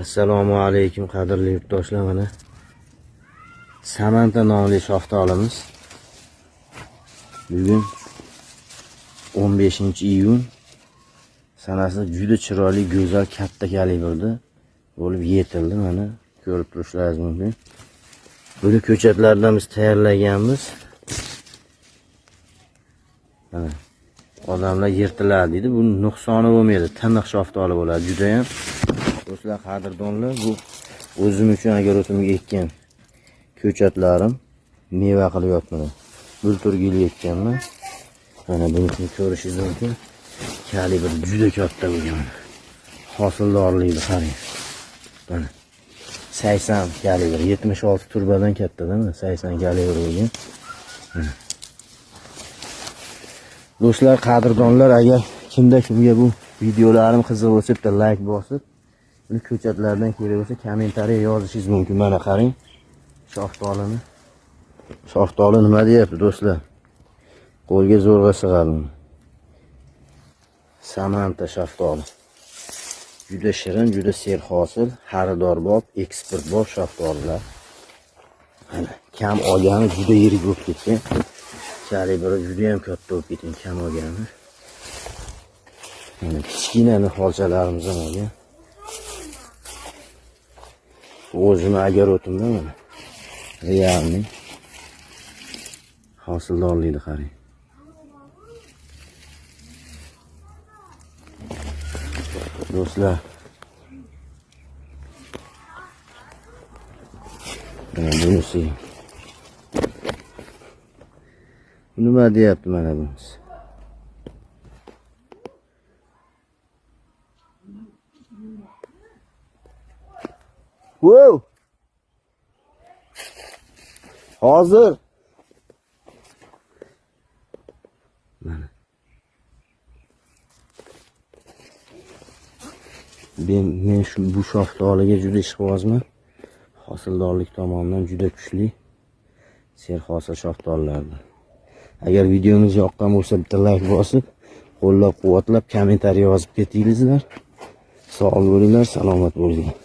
Assalomu alaykum qadrli yurtdoshlar, mana Samanta nomli shaftolimiz. Bugun 15-iyun sanasi juda chiroyli, go'zal, katta kalibrda bo'lib yetildi. Mana ko'rib turishlaringiz mumkin. Buni ko'chatlardan biz tayyorlaganmiz. Mana odamlar yirtiladi deydi. Bu nuqsoni bo'lmaydi. Tiniq shaftoli bo'ladi juda ham. Do'stlar, qadrdonlar, bu o'zim uchun agar o'timga ekkan ko'chatlarim meva qilyapman. Bulturgili ekkanman. Mana buni ko'rishingiz mumkin. Kalibr juda katta bo'lgan. Hosildorlikni qarang. Mana 80 kalibr, 76 turbadan katta-da, 80 kalibr bo'lgan. Do'stlar, qadrdonlar, agar kimga bu videolarim qiziq bo'lsa, bitta like bosib, buni ko'chatlardan kerak bo'lsa kommentariya yozishingiz mumkin. Mana qarang, shaftolini. Shaftoli nima deyapti do'stlar? Qo'lga zo'rg'a sig'adi. Samanta shaftoli. Juda shirin, juda serhosil, xaridorbob, eksportbob shaftolilar. Mana kam olgani juda yirik bo'lib ketgan. Kalibri juda ham katta bo'lib ketgan, kam olgani. Mana kichkina niholchalarimiz ham olgan. O'zini agar o'timda mana realni hosildorlikni qarang. Do'stlar, mana bunisi nima deyapti mana bunisi? Wow! Hozir mana men bu shaftoliga juda ishqibozman. Hosildorlik tomonidan juda kuchli, serhosil shaftollardir. Agar videomiz yoqqan bo'lsa, bitta like bosib, qo'llab-quvvatlab, kommentariy yozib ketingizlar. Sog' bo'linglar, salomat bo'linglar.